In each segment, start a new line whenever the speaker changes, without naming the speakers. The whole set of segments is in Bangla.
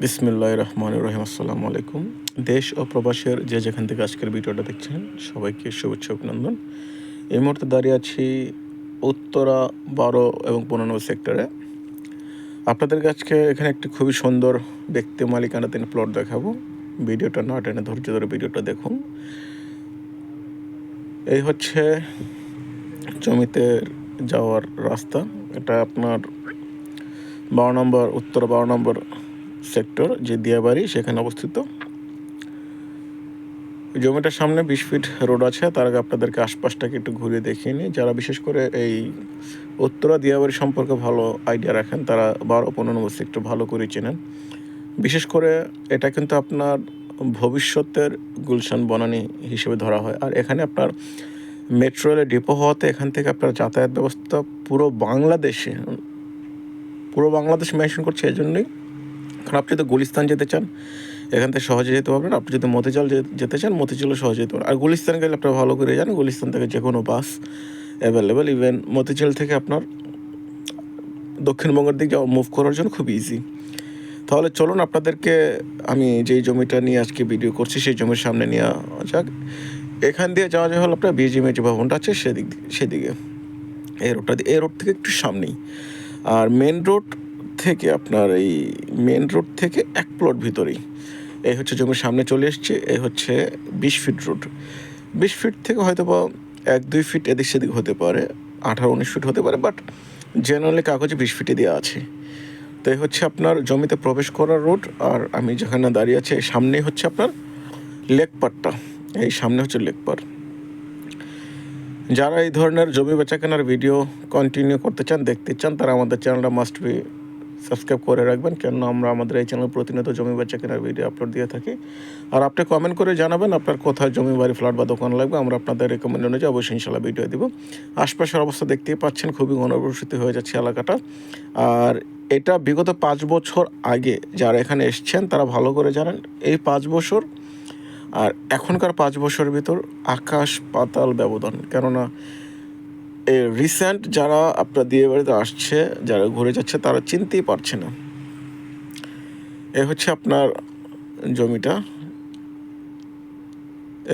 বিসমিল্লাহির রহমানির রহিম। আসসালামু আলাইকুম। দেশ ও প্রবাসের যে যেখান থেকে আজকের ভিডিওটা দেখছেন সবাইকে শুভেচ্ছা অভিনন্দন। এই মুহূর্তে দাঁড়িয়ে আছি উত্তরা 12 এবং 15 নম্বর সেক্টরে। আপনাদেরকে আজকে এখানে একটি খুবই সুন্দর ব্যক্তি মালিকানাধীন প্লট দেখাবো। ভিডিওটা না টেনে ধৈর্য ধরে ভিডিওটা দেখুন। এই হচ্ছে জমিতে যাওয়ার রাস্তা। এটা আপনার 12 নম্বর উত্তরা 12 নম্বর সেক্টর যে দিয়াবাড়ি সেখানে অবস্থিত। জমিটার সামনে 20 ফিট রোড আছে। তার আগে আপনাদেরকে আশপাশটাকে একটু ঘুরে দেখিয়ে নিই। যারা বিশেষ করে এই উত্তরা দিয়াবাড়ি সম্পর্কে ভালো আইডিয়া রাখেন তারা 12-15 নম্বর সেক্টর ভালো করে চেনেন। বিশেষ করে এটা কিন্তু আপনার ভবিষ্যতের গুলশান বনানী হিসেবে ধরা হয়। আর এখানে আপনার মেট্রো রেলের ডিপো হওয়াতে এখান থেকে আপনার যাতায়াত ব্যবস্থা পুরো বাংলাদেশ মেনশন করছে। এই জন্যই কারণ আপনি যদি গুলিস্তান যেতে চান এখান থেকে সহজে যেতে পারবেন। আপনি যদি মতিঝিল যেতে চান মতিঝিলও সহজে যেতে পারবেন। আর গুলিস্তান গেলে আপনারা ভালো করে জানেন গুলিস্তান থেকে যে কোনো বাস অ্যাভেলেবেল। ইভেন মতিঝিল থেকে আপনার দক্ষিণবঙ্গের দিকে মুভ করার জন্য খুব ইজি। তাহলে চলুন আপনাদেরকে আমি যেই জমিটা নিয়ে আজকে ভিডিও করছি সেই জমির সামনে নিয়ে যাক। এখান দিয়ে যাওয়া যায় হলো আপনার বিজিএমএ যে ভবনটা আছে সেদিকে এই রোডটা দিয়ে, এই রোড থেকে একটু সামনেই। আর মেন রোড থেকে এক প্লট ভিতরেই এই হচ্ছে জমির সামনে চলে এসছে। এই হচ্ছে 20 ফিট রোড। 20 ফিট থেকে হয়তো বা 1-2 ফিট এদিক সেদিক হতে পারে, 18-19 ফিট হতে পারে, বাট জেনারেলি কাগজে 20 ফিটে দেওয়া আছে। তো এই হচ্ছে আপনার জমিতে প্রবেশ করার রোড। আর আমি যেখানে দাঁড়িয়ে আছি এই সামনেই হচ্ছে আপনার লেকপারটা। এই সামনে হচ্ছে লেকপার। যারা এই ধরনের জমি বেচা কেনার ভিডিও কন্টিনিউ করতে চান, দেখতে চান, তারা আমাদের চ্যানেলটা মাস্ট বি সাবস্ক্রাইব করে রাখবেন। কেন আমরা আমাদের এই চ্যানেল প্রতিনিয়ত জমি বেচা কেনার ভিডিও আপলোড দিয়ে থাকি। আর আপনি কমেন্ট করে জানাবেন আপনার কোথায় জমি বাড়ি ফ্ল্যাট বা দোকান লাগবে। আমরা আপনাদের রেকমেন্ড অনুযায়ী অবশ্যই ইনশাল্লাহ ভিডিও দিব। আশপাশের অবস্থা দেখতেই পাচ্ছেন, খুবই ঘনবসতি হয়ে যাচ্ছে এলাকাটা। আর এটা বিগত 5 বছর আগে যারা এখানে এসছেন তারা ভালো করে জানেন এই 5 বছর আর এখনকার 5 বছরের ভিতর আকাশ পাতাল ব্যবধান। কেননা এই রিসেন্ট যারা আপনার দিয়ে বাড়িতে আসছে, যারা ঘুরে যাচ্ছে তারা চিনতেই পারছে না। এই হচ্ছে আপনার জমিটা,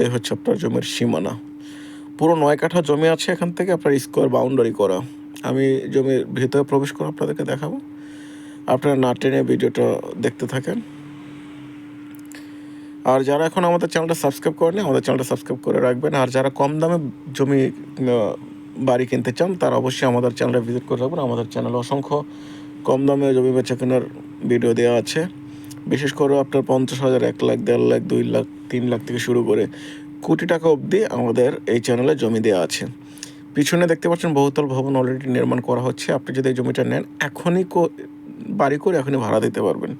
এই হচ্ছে আপনার জমির সীমানা। পুরো 9 কাঠা জমি আছে। এখান থেকে আপনার স্কোয়ার বাউন্ডারি করা। আমি জমির ভিতরে প্রবেশ করে আপনাদেরকে দেখাবো। আপনারা না টেনে ভিডিওটা দেখতে থাকেন। আর যারা এখন আমাদের চ্যানেলটা সাবস্ক্রাইব করেনি আমাদের চ্যানেলটা সাবস্ক্রাইব করে রাখবেন। আর যারা কম দামে জমি বাড়ি কিনতে চান তারা অবশ্যই আমাদের চ্যানেলটা ভিজিট করে রাখবেন। আমাদের চ্যানেলে অসংখ্য কম দামে জমি বেচা কেনার ভিডিও দেওয়া আছে। বিশেষ করে আপনার 50,000, 1 লাখ, 1.5 লাখ, 2 লাখ, 3 লাখ থেকে শুরু করে কোটি টাকা অবধি আমাদের এই চ্যানেলে জমি দেওয়া আছে। পিছনে দেখতে পাচ্ছেন বহুতল ভবন অলরেডি নির্মাণ করা হচ্ছে। আপনি যদি এই জমিটা নেন এখনই বাড়ি করে এখনই ভাড়া দিতে পারবেন।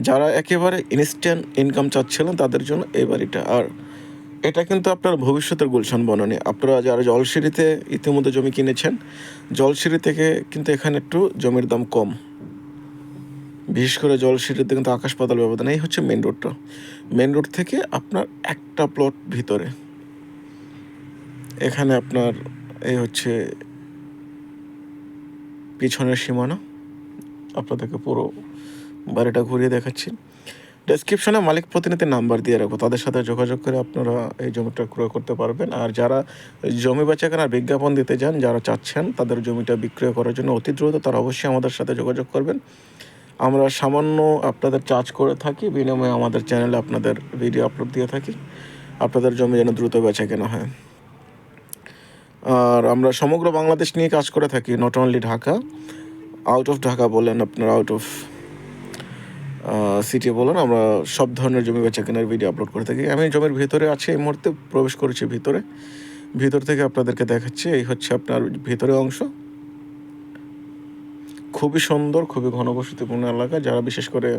যারা একেবারে ইনস্ট্যান্ট ইনকাম চাচ্ছিলেন তাদের জন্য এই বাড়িটা। আর এটা কিন্তু আপনার ভবিষ্যতের গুলশান বনানী। আপনারা যারা জলসিঁড়িতে ইতিমধ্যে জমি কিনেছেন, জলসিঁড়ি থেকে কিন্তু এখানে একটু জমির দাম কম। বিশেষ করে জলসিঁড়িতে কিন্তু আকাশ পাতাল ব্যবধান। এই হচ্ছে মেন রোডটা। মেন রোড থেকে আপনার একটা প্লট ভিতরে। এখানে আপনার এই হচ্ছে পিছনের সীমানা। আপনাদেরকে পুরো বাড়িটা ঘুরিয়ে দেখাচ্ছি। ডেসক্রিপশনে মালিক প্রতিনিধির নাম্বার দিয়ে রাখবো, তাদের সাথে যোগাযোগ করে আপনারা এই জমিটা ক্রয় করতে পারবেন। আর যারা জমি বেচা কেনার বিজ্ঞাপন দিতে যান, যারা চাচ্ছেন তাদের জমিটা বিক্রয় করার জন্য অতি দ্রুত, তারা অবশ্যই আমাদের সাথে যোগাযোগ করবেন। আমরা সামান্য আপনাদের চার্জ করে থাকি, বিনিময়ে আমাদের চ্যানেলে আপনাদের ভিডিও আপলোড দিয়ে থাকি। আপনাদের জমি যেন দ্রুত বেচা কেনা হয়। আর আমরা সমগ্র বাংলাদেশ নিয়ে কাজ করে থাকি, not only Dhaka. Out of Dhaka বলেন, আপনার আউট অফ সিটি বলুন, আমরা সব ধরনের জমি বেচা কেনার ভিডিও আপলোড করে থাকি। আমি জমির ভিতরে আছি, এই মুহূর্তে প্রবেশ করেছি ভিতর থেকে আপনাদেরকে দেখাচ্ছি। এই হচ্ছে আপনার ভিতরের অংশ। খুবই সুন্দর, খুবই ঘনবসতিপূর্ণ এলাকা। যারা বিশেষ করে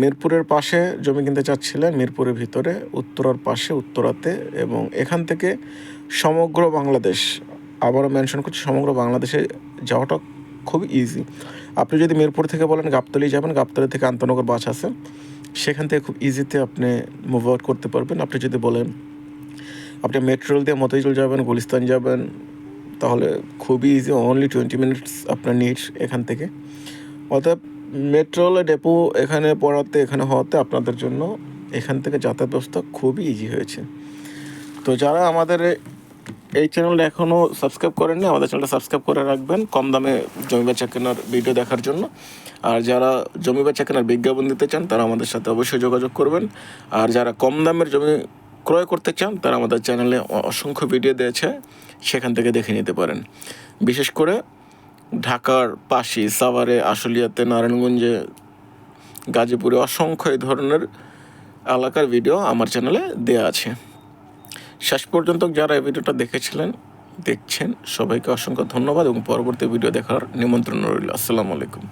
মিরপুরের পাশে জমি কিনতে চাচ্ছিলেন, মিরপুরের ভিতরে উত্তরার পাশে উত্তরাতে, এবং এখান থেকে সমগ্র বাংলাদেশ, আবারও মেনশন করছি, সমগ্র বাংলাদেশে যাওয়াটা খুবই ইজি। আপনি যদি মিরপুর থেকে বলেন গাবতলী যাবেন, গাবতলী থেকে আন্তনগর বাস আছে, সেখান থেকে খুব ইজিতে আপনি মুভ আউট করতে পারবেন। আপনি যদি বলেন আপনি মেট্রো রেল দিয়ে মতিঝিল যাবেন, গুলিস্তান যাবেন, তাহলে খুবই ইজি, অনলি 20 মিনিটস আপনার নিড এখান থেকে। অতএব মেট্রো রেল ডেপো এখানে পড়াতে এখানে হওয়াতে আপনাদের জন্য এখান থেকে যাতায়াত ব্যবস্থা খুবই ইজি হয়েছে। তো যারা আমাদের এই চ্যানেলটা এখনও সাবস্ক্রাইব করেননি, আমাদের চ্যানেলটা সাবস্ক্রাইব করে রাখবেন কম দামে জমি বেচা কেনার ভিডিও দেখার জন্য। আর যারা জমি বেচা কেনার বিজ্ঞাপন দিতে চান তারা আমাদের সাথে অবশ্যই যোগাযোগ করবেন। আর যারা কম দামের জমি ক্রয় করতে চান তারা আমাদের চ্যানেলে অসংখ্য ভিডিও দিয়েছে, সেখান থেকে দেখে নিতে পারেন। বিশেষ করে ঢাকার পাশে, সাভারে, আশুলিয়াতে, নারায়ণগঞ্জে, গাজীপুরে অসংখ্য এই ধরনের এলাকার ভিডিও আমার চ্যানেলে দেওয়া আছে। শেষ পর্যন্ত যারা এই ভিডিওটা দেখছেন সবাইকে অসংখ্য ধন্যবাদ এবং পরবর্তী ভিডিও দেখার নিমন্ত্রণ রইল। আসসালামু আলাইকুম।